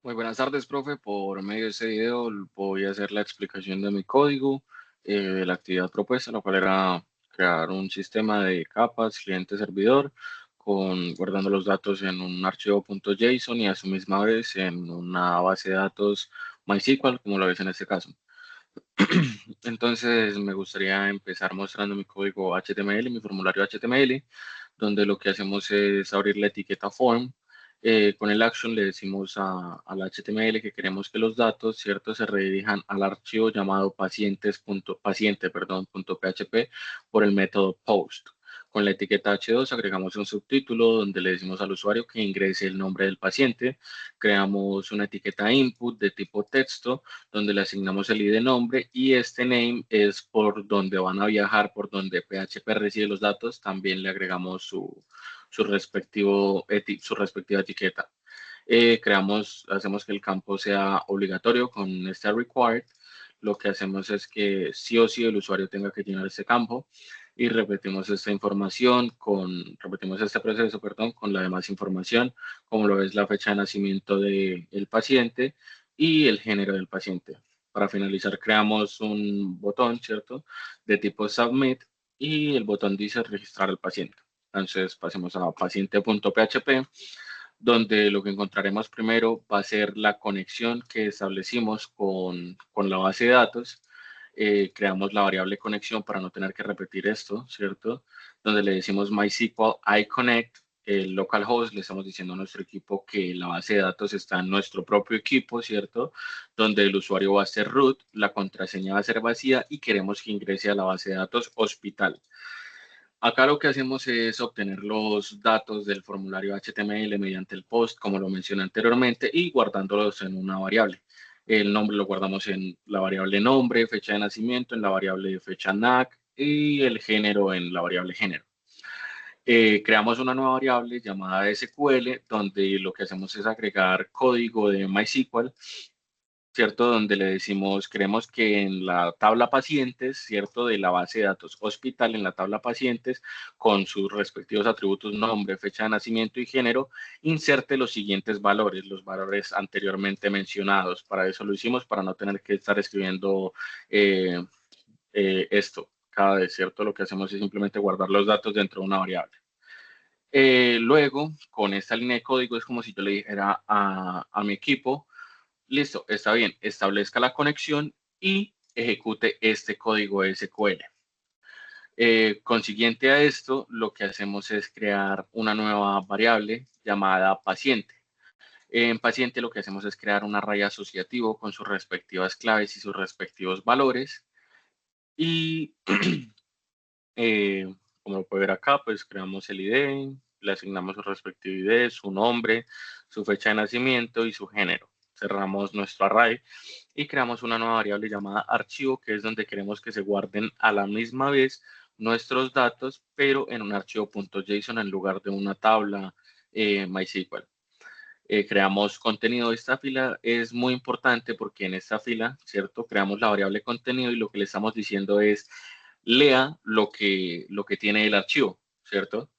Muy buenas tardes, profe. Por medio de este video voy a hacer la explicación de mi código, de la actividad propuesta, la cual era crear un sistema de capas cliente-servidor guardando los datos en un archivo .json y a su misma vez en una base de datos MySQL, como lo ves en este caso. Entonces, me gustaría empezar mostrando mi código HTML, mi formulario HTML, donde lo que hacemos es abrir la etiqueta form. Con el action le decimos al HTML que queremos que los datos, ¿cierto?, se redirijan al archivo llamado paciente.php por el método post. Con la etiqueta h2 agregamos un subtítulo donde le decimos al usuario que ingrese el nombre del paciente. Creamos una etiqueta input de tipo texto donde le asignamos el ID nombre y este name es por donde van a viajar, por donde PHP recibe los datos. También le agregamos su respectiva etiqueta. Hacemos que el campo sea obligatorio con este required. Lo que hacemos es que sí o sí el usuario tenga que llenar este campo y repetimos este proceso, perdón, con la demás información, como lo es la fecha de nacimiento del paciente y el género del paciente. Para finalizar, creamos un botón, ¿cierto?, de tipo submit y el botón dice registrar al paciente. Entonces pasemos a paciente.php, donde lo que encontraremos primero va a ser la conexión que establecimos con la base de datos. Creamos la variable conexión para no tener que repetir esto, ¿cierto? Donde le decimos MySQL iConnect, el localhost, le estamos diciendo a nuestro equipo que la base de datos está en nuestro propio equipo, ¿cierto? Donde el usuario va a ser root, la contraseña va a ser vacía y queremos que ingrese a la base de datos hospital. Acá lo que hacemos es obtener los datos del formulario HTML mediante el post, como lo mencioné anteriormente, y guardándolos en una variable. El nombre lo guardamos en la variable nombre, fecha de nacimiento, en la variable fecha NAC y el género en la variable género. Creamos una nueva variable llamada SQL, donde lo que hacemos es agregar código de MySQL, ¿cierto? Donde le decimos, queremos que en la tabla pacientes, ¿cierto?, de la base de datos hospital, en la tabla pacientes, con sus respectivos atributos nombre, fecha de nacimiento y género, inserte los siguientes valores, los valores anteriormente mencionados. Para eso lo hicimos, para no tener que estar escribiendo eh, esto cada vez, ¿cierto? Lo que hacemos es simplemente guardar los datos dentro de una variable. Luego, con esta línea de código es como si yo le dijera a mi equipo, listo, está bien, establezca la conexión y ejecute este código SQL. Consiguiente a esto, lo que hacemos es crear una nueva variable llamada paciente. En paciente lo que hacemos es crear un array asociativo con sus respectivas claves y sus respectivos valores. Y como lo puede ver acá, pues creamos el ID, le asignamos su respectivo ID, su nombre, su fecha de nacimiento y su género. Cerramos nuestro array y creamos una nueva variable llamada archivo, que es donde queremos que se guarden a la misma vez nuestros datos, pero en un archivo .json en lugar de una tabla MySQL. Creamos contenido. Esta fila es muy importante porque en esta fila, ¿cierto?, creamos la variable contenido y lo que le estamos diciendo es lea lo que tiene el archivo, ¿cierto?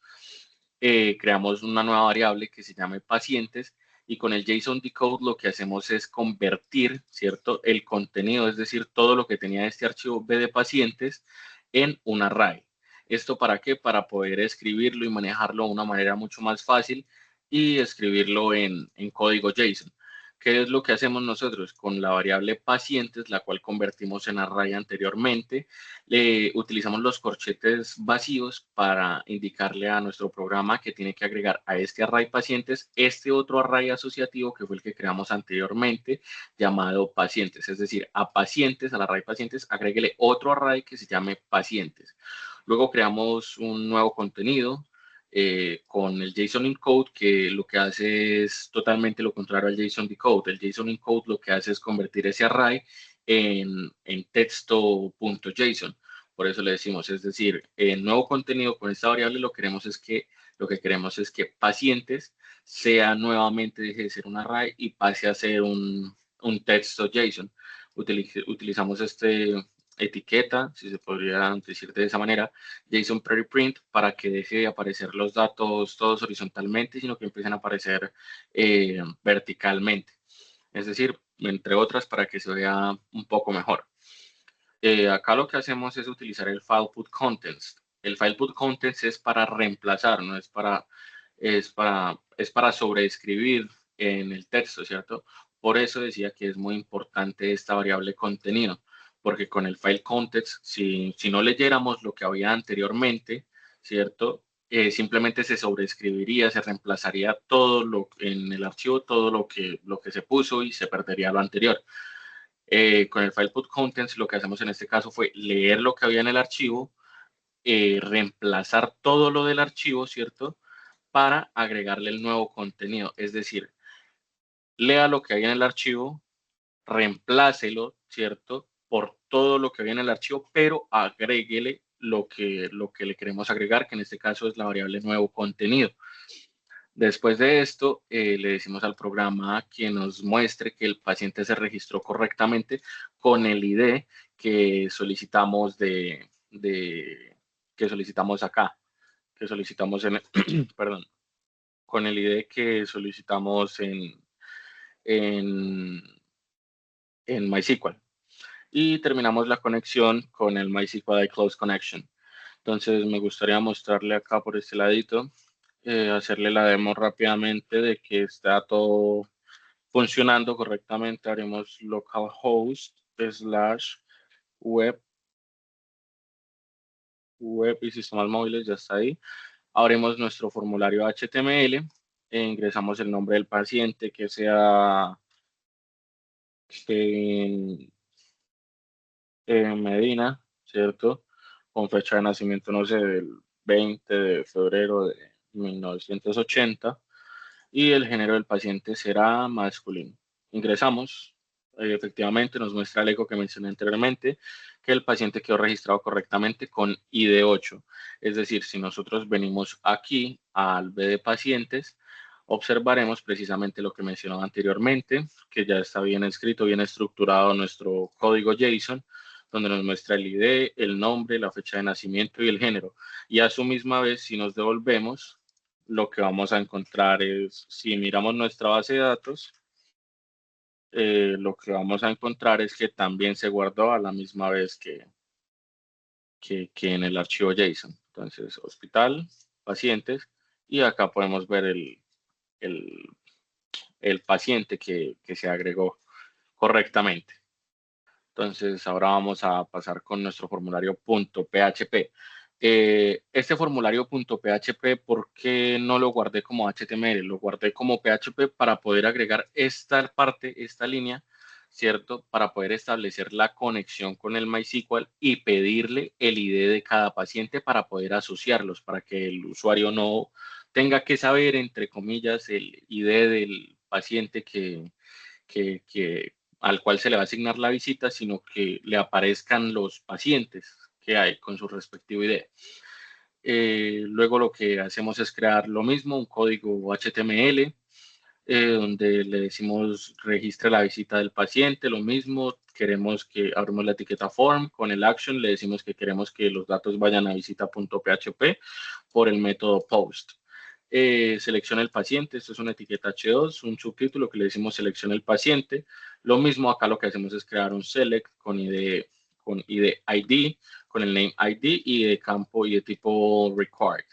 Creamos una nueva variable que se llame pacientes y con el JSON decode lo que hacemos es convertir, ¿cierto?, el contenido, es decir, todo lo que tenía este archivo B de pacientes en un array. ¿Esto para qué? Para poder escribirlo y manejarlo de una manera mucho más fácil y escribirlo en código JSON. ¿Qué es lo que hacemos nosotros? Con la variable pacientes, la cual convertimos en array anteriormente, utilizamos los corchetes vacíos para indicarle a nuestro programa que tiene que agregar a este array pacientes este otro array asociativo que fue el que creamos anteriormente llamado pacientes. Es decir, a pacientes, al array pacientes, agréguele otro array que se llame pacientes. Luego creamos un nuevo contenido con el JSON encode, que lo que hace es totalmente lo contrario al JSON decode. El JSON encode lo que hace es convertir ese array en texto.json. Por eso le decimos, es decir, el nuevo contenido con esta variable lo que queremos es que pacientes sea nuevamente, deje de ser un array y pase a ser un texto JSON. Utilizamos etiqueta, si se podría decir de esa manera, JSON preprint, para que deje de aparecer los datos todos horizontalmente, sino que empiecen a aparecer verticalmente. Es decir, entre otras para que se vea un poco mejor. Acá lo que hacemos es utilizar el file put contents. El file put contents es para reemplazar, no es para, es para sobreescribir en el texto, ¿cierto? Por eso decía que es muy importante esta variable contenido, porque con el file context, si no leyéramos lo que había anteriormente, ¿cierto? Simplemente se sobreescribiría, se reemplazaría todo lo en el archivo, todo lo que se puso y se perdería lo anterior. Con el file put contents lo que hacemos en este caso fue leer lo que había en el archivo, reemplazar todo lo del archivo, ¿cierto? Para agregarle el nuevo contenido. Es decir, lea lo que hay en el archivo, reemplácelo, ¿cierto? Por todo lo que había en el archivo, pero agréguele lo que le queremos agregar, que en este caso es la variable nuevo contenido. Después de esto, le decimos al programa que nos muestre que el paciente se registró correctamente con el ID que solicitamos que solicitamos acá, que solicitamos en, perdón, con el ID que solicitamos en, en MySQL. Y terminamos la conexión con el MySQL Close Connection. Entonces me gustaría mostrarle acá por este ladito, hacerle la demo rápidamente de que está todo funcionando correctamente. Haremos localhost slash web, web y sistemas móviles, ya está ahí. Abrimos nuestro formulario HTML e ingresamos el nombre del paciente, que sea en Medina, ¿cierto? Con fecha de nacimiento, no sé, del 20 de febrero de 1980. Y el género del paciente será masculino. Ingresamos, efectivamente nos muestra el eco que mencioné anteriormente, que el paciente quedó registrado correctamente con ID8. Es decir, si nosotros venimos aquí al B de pacientes, observaremos precisamente lo que mencionaba anteriormente, que ya está bien escrito, bien estructurado nuestro código JSON, donde nos muestra el ID, el nombre, la fecha de nacimiento y el género. Y a su misma vez, si nos devolvemos, lo que vamos a encontrar es, si miramos nuestra base de datos, lo que vamos a encontrar es que también se guardó a la misma vez que en el archivo JSON. Entonces, hospital, pacientes, y acá podemos ver el, el paciente que se agregó correctamente. Entonces, ahora vamos a pasar con nuestro formulario .php. Este formulario .php, ¿por qué no lo guardé como HTML? Lo guardé como PHP para poder agregar esta parte, esta línea, ¿cierto? Para poder establecer la conexión con el MySQL y pedirle el ID de cada paciente para poder asociarlos, para que el usuario no tenga que saber, entre comillas, el ID del paciente al cual se le va a asignar la visita, sino que le aparezcan los pacientes que hay con su respectivo ID. Luego lo que hacemos es crear lo mismo, un código HTML, donde le decimos registre la visita del paciente, lo mismo, queremos que abrimos la etiqueta form, con el action le decimos que queremos que los datos vayan a visita.php por el método post. Selecciona el paciente, esto es una etiqueta H2, un subtítulo que le decimos selecciona el paciente. Lo mismo acá lo que hacemos es crear un select con ID, con el name ID y de campo y de tipo required.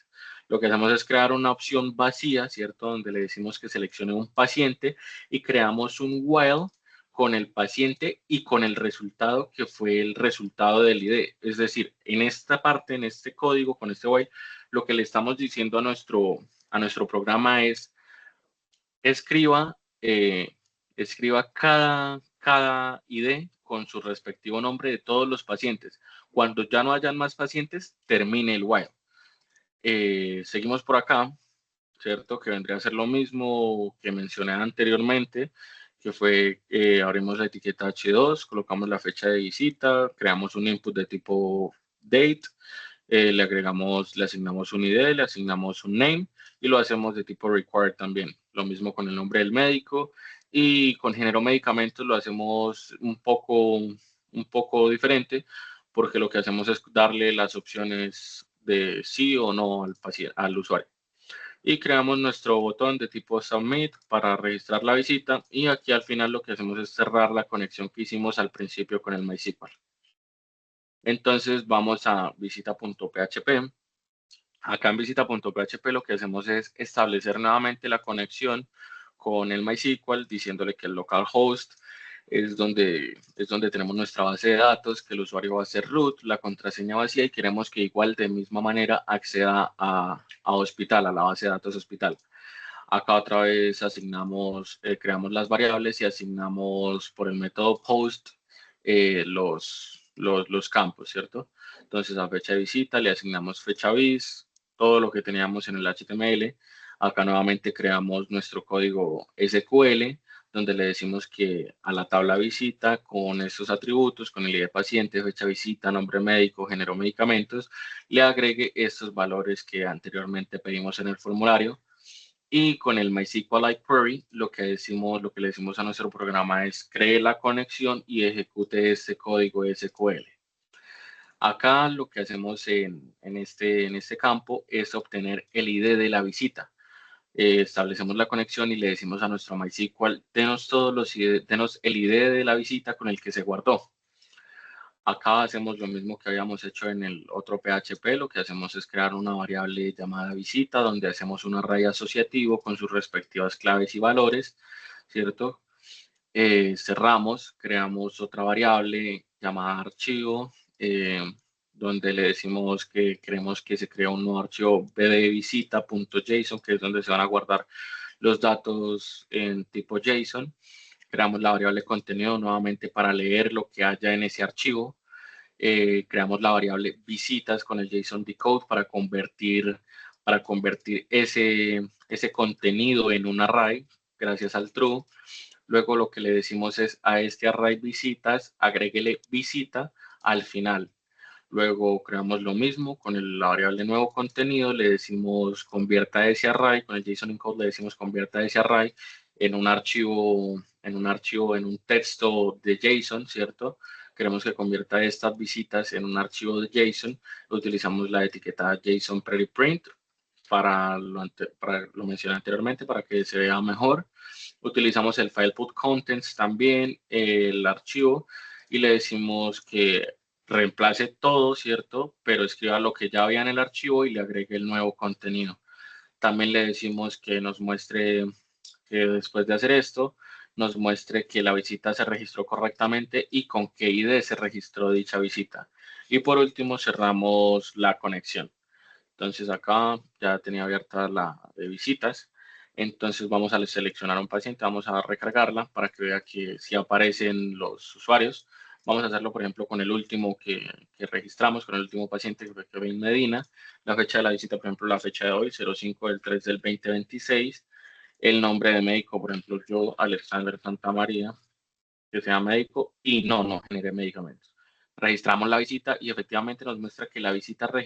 Lo que hacemos es crear una opción vacía, ¿cierto? Donde le decimos que seleccione un paciente y creamos un while con el paciente y con el resultado que fue el resultado del ID. Es decir, en esta parte, en este código, con este while, lo que le estamos diciendo a nuestro programa es escriba, escriba cada ID con su respectivo nombre de todos los pacientes. Cuando ya no hayan más pacientes, termine el while. Seguimos por acá, ¿cierto? Que vendría a ser lo mismo que mencioné anteriormente, que fue, abrimos la etiqueta H2, colocamos la fecha de visita, creamos un input de tipo date, le asignamos un ID, le asignamos un name y lo hacemos de tipo required también. Lo mismo con el nombre del médico y con género medicamentos lo hacemos un poco diferente porque lo que hacemos es darle las opciones de sí o no al paciente, al usuario. y creamos nuestro botón de tipo Submit para registrar la visita, y aquí al final lo que hacemos es cerrar la conexión que hicimos al principio con el MySQL. Entonces vamos a visita.php. Acá en visita.php lo que hacemos es establecer nuevamente la conexión con el MySQL, diciéndole que el localhost es donde tenemos nuestra base de datos, que el usuario va a ser root, la contraseña vacía, y queremos que igual de misma manera acceda a Hospital, a la base de datos Hospital. Acá otra vez creamos las variables y asignamos por el método post los campos, ¿cierto? Entonces a fecha de visita le asignamos fecha bis, todo lo que teníamos en el HTML. Acá nuevamente creamos nuestro código SQL, donde le decimos que a la tabla visita con estos atributos, con el ID de paciente, fecha de visita, nombre médico, género, medicamentos, le agregue estos valores que anteriormente pedimos en el formulario. Y con el MySQLite Query, lo que le decimos a nuestro programa es cree la conexión y ejecute este código SQL. Acá lo que hacemos en este campo es obtener el ID de la visita. Establecemos la conexión y le decimos a nuestro MySQL, denos el ID de la visita con el que se guardó. Acá hacemos lo mismo que habíamos hecho en el otro PHP. Lo que hacemos es crear una variable llamada visita, donde hacemos un array asociativo con sus respectivas claves y valores, ¿cierto? Cerramos, creamos otra variable llamada archivo, donde le decimos que queremos que se crea un nuevo archivo bdvisita.json, que es donde se van a guardar los datos en tipo JSON. Creamos la variable contenido nuevamente para leer lo que haya en ese archivo. Creamos la variable visitas con el JSON decode para convertir ese contenido en un array gracias al true. Luego lo que le decimos es a este array visitas, agréguele visita al final. Luego creamos lo mismo con la variable nuevo contenido, le decimos convierta ese array, con el JSON encode le decimos convierta ese array en un texto de JSON, ¿cierto? Queremos que convierta estas visitas en un archivo de JSON. Utilizamos la etiqueta JSON preprint para lo mencioné anteriormente, para que se vea mejor. Utilizamos el file put contents también, el archivo, y le decimos que reemplace todo, ¿cierto? Pero escriba lo que ya había en el archivo y le agregue el nuevo contenido. También le decimos que nos muestre, que después de hacer esto, nos muestre que la visita se registró correctamente y con qué ID se registró dicha visita. Y por último, cerramos la conexión. Entonces acá ya tenía abierta la de visitas. Entonces vamos a seleccionar un paciente, vamos a recargarla para que vea que si aparecen los usuarios. Vamos a hacerlo, por ejemplo, con el último que registramos, con el último paciente que fue Kevin Medina. La fecha de la visita, por ejemplo, la fecha de hoy, 05 del 3 del 2026. El nombre de médico, por ejemplo, yo, Alexander Santamaría, que sea médico, y no genere medicamentos. Registramos la visita y efectivamente nos muestra que la visita fue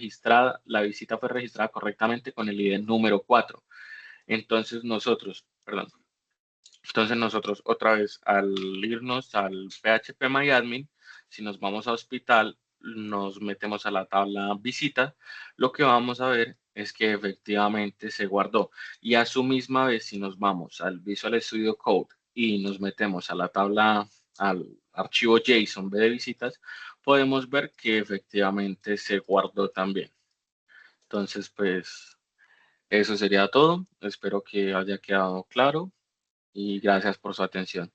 registrada correctamente con el ID número 4. Entonces nosotros otra vez al irnos al phpMyAdmin, si nos vamos a hospital, nos metemos a la tabla visita, lo que vamos a ver es que efectivamente se guardó. Y a su misma vez, si nos vamos al Visual Studio Code y nos metemos a la tabla, al archivo JSON de visitas, podemos ver que efectivamente se guardó también. Entonces, pues eso sería todo. Espero que haya quedado claro y gracias por su atención.